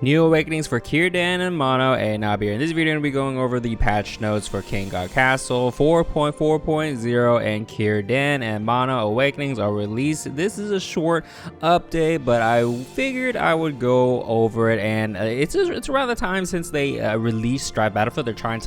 New awakenings for Kyan and Mono and Nabir. In this video, I'm going to be going over the patch notes for King God Castle 4.4.0 and Kyan and Mono awakenings are released. This is a short update, but I figured I would go over it, and it's around the time since they released Strive Battlefield. They're trying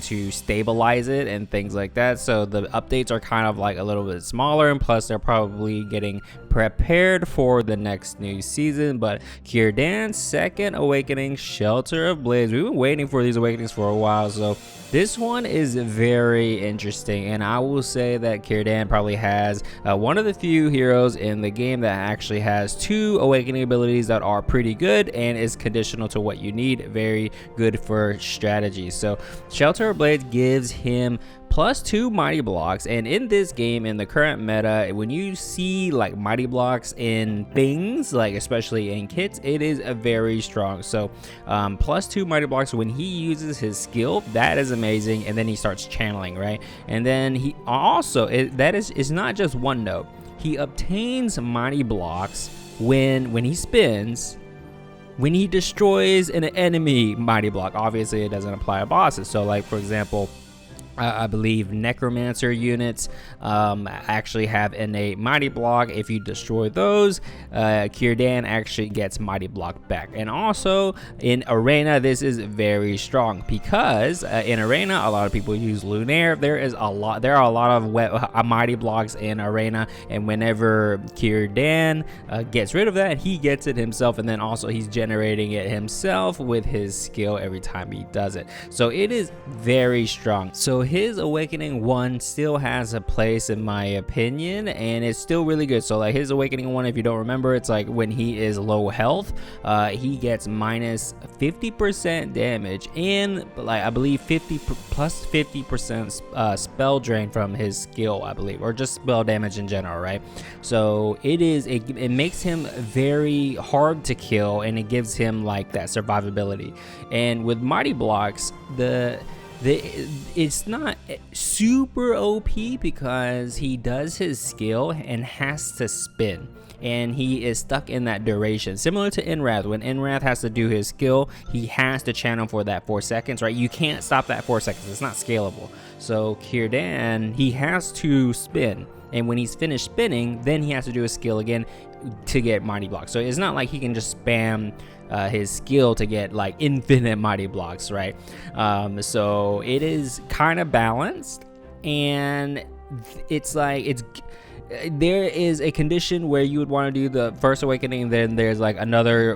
to stabilize it and things like that. So the updates are kind of like a little bit smaller, and plus they're probably getting prepared for the next new season. But Kyan's second awakening, Shelter of Blades. We've been waiting for these awakenings for a while, so this one is very interesting, and I will say that Kyan probably has one of the few heroes in the game that actually has two awakening abilities that are pretty good and is conditional to what you need. Very good for strategy. So Shelter of Blades gives him +2 mighty blocks, and in this game, in the current meta, when you see like mighty blocks in things, like especially in kits, it is a very strong. So +2 mighty blocks when he uses his skill, that is amazing. And then he starts channeling, right? And then he also, it's not just one note, he obtains mighty blocks when he spins, when he destroys an enemy mighty block. Obviously it doesn't apply to bosses, so like for example, I believe necromancer units actually have innate mighty block. If you destroy those, Kyan actually gets mighty block back. And also in arena, this is very strong because in arena, a lot of people use lunaire. There are a lot of mighty blocks in arena, and whenever Kyan gets rid of that, he gets it himself, and then also he's generating it himself with his skill every time he does it. So it is very strong. So his awakening 1 still has a place in my opinion, and it's still really good. So like his awakening 1, if you don't remember, it's like when he is low health, he gets -50% damage and like I believe plus 50% spell drain from his skill, I believe, or just spell damage in general, right? So it makes him very hard to kill, and it gives him like that survivability. And with mighty blocks, it's not super OP because he does his skill and has to spin, and he is stuck in that duration, similar to Inwrath. When Inwrath has to do his skill, he has to channel for that 4 seconds, right? You can't stop that 4 seconds, it's not scalable. So Kyan, he has to spin, and when he's finished spinning, then he has to do his skill again to get mighty blocks. So it's not like he can just spam his skill to get like infinite mighty blocks, right? So it is kind of balanced, and it's like there is a condition where you would want to do the first awakening, then there's like another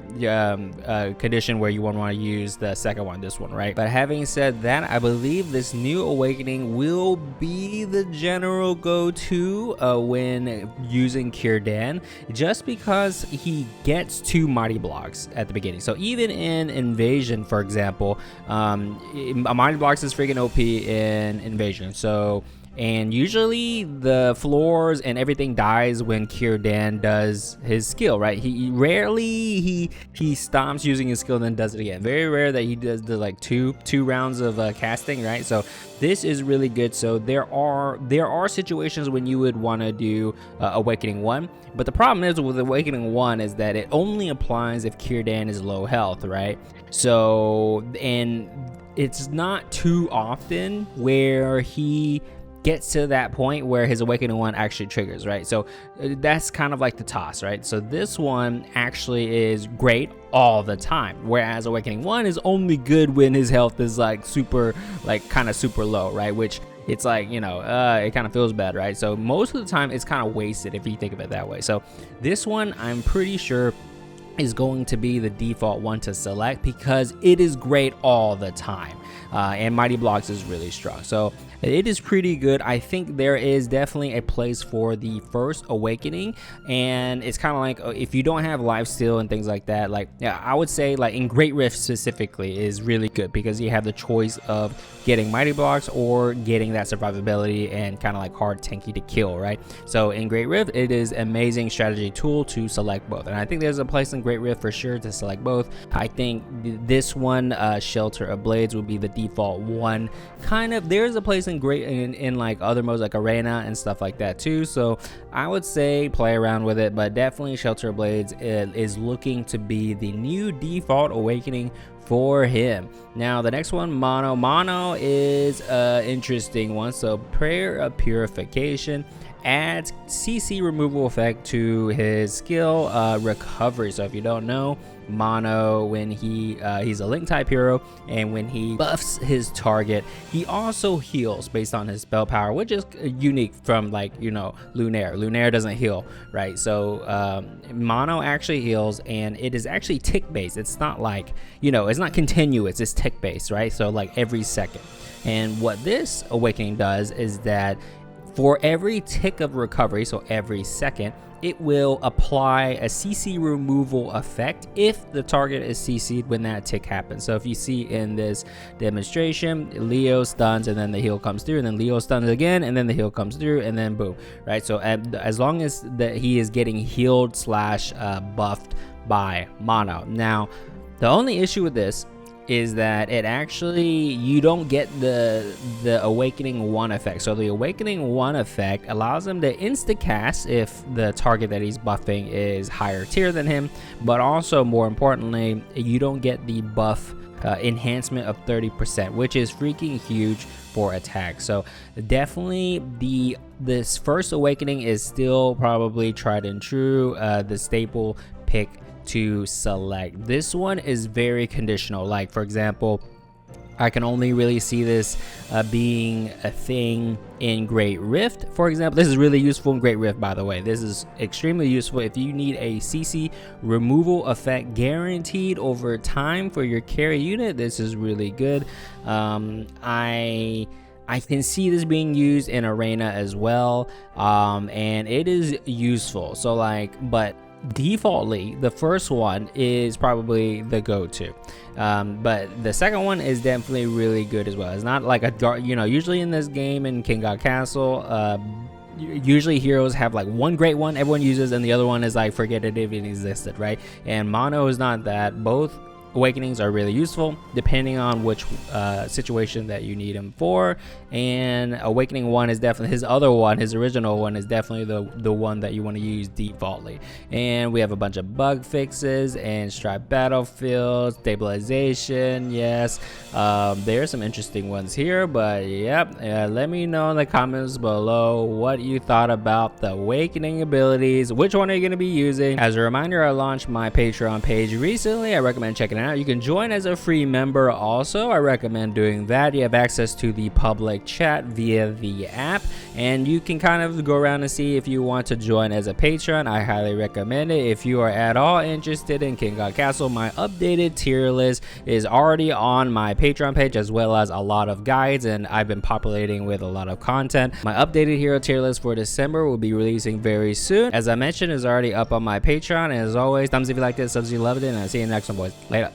condition where you want to use the second one, this one, right? But having said that, I believe this new awakening will be the general go-to when using Kyan, just because he gets 2 mighty blocks at the beginning. So even in Invasion, for example, mighty blocks is freaking OP in Invasion. So, and usually the floors and everything dies when Kyan does his skill, right? He rarely he stops using his skill and then does it again. Very rare that he does the like two rounds of casting, right? So this is really good. So there are situations when you would want to do awakening 1, but the problem is with awakening 1 is that it only applies if Kyan is low health, right? So, and it's not too often where he gets to that point where his awakening 1 actually triggers, right? So that's kind of like the toss, right? So this one actually is great all the time, whereas awakening 1 is only good when his health is like super, like kind of super low, right? Which it's like, you know, it kind of feels bad, right? So most of the time it's kind of wasted if you think of it that way. So this one, I'm pretty sure, is going to be the default one to select because it is great all the time, and mighty blocks is really strong. So it is pretty good. I think there is definitely a place for the first awakening, and it's kind of like if you don't have lifesteal and things like that, like yeah, I would say like in Great Rift specifically is really good because you have the choice of getting mighty blocks or getting that survivability and kind of like hard tanky to kill, right? So in Great Rift, it is amazing strategy tool to select both, and I think there's a place in Great Rift for sure to select both. I think this one, Shelter of Blades, would be the default one. Kind of, there's a place in like other modes like Arena and stuff like that too, so I would say play around with it, but definitely Shelter of Blades is looking to be the new default awakening for him. Now the next one, Mono is an interesting one. So Prayer of Purification adds CC removal effect to his skill recovery. So if you don't know, Mono, when he's a link type hero, and when he buffs his target, he also heals based on his spell power, which is unique from, like, you know, Lunaire doesn't heal, right? So Mono actually heals, and it is actually tick based. It's not like, you know, it's not continuous, it's tick based, right? So like every second. And what this awakening does is that for every tick of recovery, so every second, it will apply a CC removal effect if the target is CC'd when that tick happens. So if you see in this demonstration, Leo stuns and then the heal comes through, and then Leo stuns again and then the heal comes through, and then boom, right? So as long as that he is getting healed slash buffed by Mono. Now, the only issue with this is that it actually, you don't get the Awakening 1 effect. So the Awakening 1 effect allows him to insta cast if the target that he's buffing is higher tier than him, but also more importantly, you don't get the buff enhancement of 30%, which is freaking huge for attack. So definitely this first awakening is still probably tried and true, the staple pick to select. This one is very conditional. Like, for example, I can only really see this being a thing in Great Rift. For example, this is really useful in Great Rift, by the way. This is extremely useful if you need a CC removal effect guaranteed over time for your carry unit. This is really good. I can see this being used in Arena as well, and it is useful. So like, but defaultly the first one is probably the go-to, but the second one is definitely really good as well. It's not like a, you know, usually in this game in King God Castle, usually heroes have like one great one everyone uses and the other one is like, forget it even existed, right? And Mono is not that. Both awakenings are really useful depending on which situation that you need him for, and Awakening 1 is definitely his original one is definitely the one that you want to use defaultly. And we have a bunch of bug fixes and striped battlefield stabilization. Yes, there are some interesting ones here, but yep, let me know in the comments below what you thought about the awakening abilities. Which one are you going to be using? As a reminder, I launched my Patreon page recently. I recommend checking it out. You can join as a free member also. I recommend doing that. You have access to the public chat via the app, and you can kind of go around and see if you want to join as a patron. I highly recommend it. If you are at all interested in King God Castle, my updated tier list is already on my Patreon page, as well as a lot of guides, and I've been populating with a lot of content. My updated hero tier list for December will be releasing very soon. As I mentioned, is already up on my Patreon, and as always, thumbs if you liked it, subs if you loved it, and I'll see you in the next one, boys. Later.